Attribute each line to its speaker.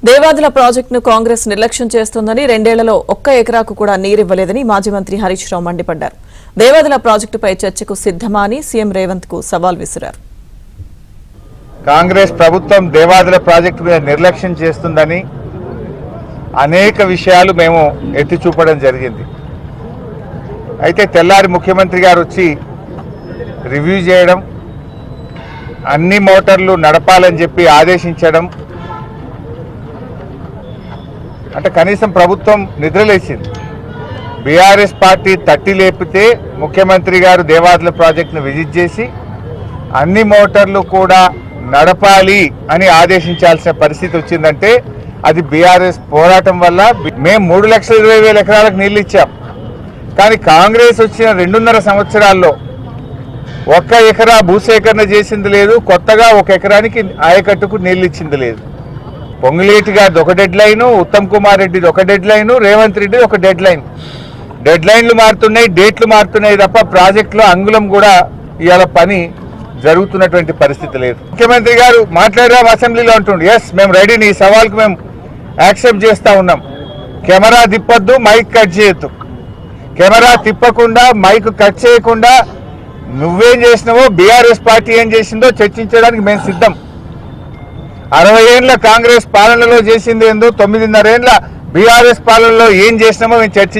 Speaker 1: దేవాదుల ప్రాజెక్టును కాంగ్రెస్ నిర్లక్ష్యం చేస్తోందని 2 ఏళ్లలో ఒక్క ఎకరాకు కూడా నీరివ్వలేదని మాజీ మంత్రి హరీష్ రావు మండిపడ్డారు. దేవాదుల ప్రాజెక్టుపై చర్చకు సిద్ధమా అని సీఎం రేవంత్ కు సవాల్ విసిరారు.
Speaker 2: కాంగ్రెస్ ప్రభుత్వం దేవాదుల ప్రాజెక్టు మీద నిర్లక్ష్యం చేస్తుందని అనేక విషయాలు మేము ఎత్తి చూపడం జరిగింది. అయితే తెల్లారి ముఖ్యమంత్రి గారు వచ్చి రివ్యూ చేయడం, అన్ని మోటార్లు నడపాలని చెప్పి ఆదేశించడం, అంటే కనీసం ప్రభుత్వం నిద్రలేసింది. బీఆర్ఎస్ పార్టీ తట్టి లేపితే ముఖ్యమంత్రి గారు దేవాదుల ప్రాజెక్టును విజిట్ చేసి అన్ని మోటార్లు కూడా నడపాలి అని ఆదేశించాల్సిన పరిస్థితి వచ్చిందంటే అది బీఆర్ఎస్ పోరాటం వల్ల. మేము 3,20,000 ఎకరాలకు నీళ్ళు ఇచ్చాం, కానీ కాంగ్రెస్ వచ్చిన 2.5 సంవత్సరాల్లో 1 ఎకరా భూసేకరణ చేసింది లేదు, కొత్తగా 1 ఎకరానికి ఆయకట్టుకు నీళ్ళు ఇచ్చింది లేదు. పొంగులేటి గారిది ఒక డెడ్ లైను, ఉత్తమ్ కుమార్ రెడ్డిది ఒక డెడ్ లైను, రేవంత్ రెడ్డిది ఒక డెడ్ లైన్. డెడ్ లైన్లు మారుతున్నాయి, డేట్లు మారుతున్నాయి తప్ప ప్రాజెక్టులో అంగుళం కూడా ఇవాళ పని జరుగుతున్నటువంటి పరిస్థితి లేదు. ముఖ్యమంత్రి గారు మాట్లాడారు అసెంబ్లీలో అంటుండే, ఎస్ మేము రెడీ, నీ సవాల్కు మేము యాక్సెప్ట్ చేస్తూ ఉన్నాం. కెమెరా తిప్పొద్దు, మైక్ కట్ చేయొద్దు. కెమెరా తిప్పకుండా మైక్ కట్ చేయకుండా నువ్వేం చేసినావో బీఆర్ఎస్ పార్టీ ఏం చేసిందో చర్చించడానికి మేము సిద్ధం. 60 ఏళ్ల కాంగ్రెస్ పాలనలో చేసింది ఏందో, 9.5 ఏళ్ల బీఆర్ఎస్ పాలనలో ఏం చేసినామో మేము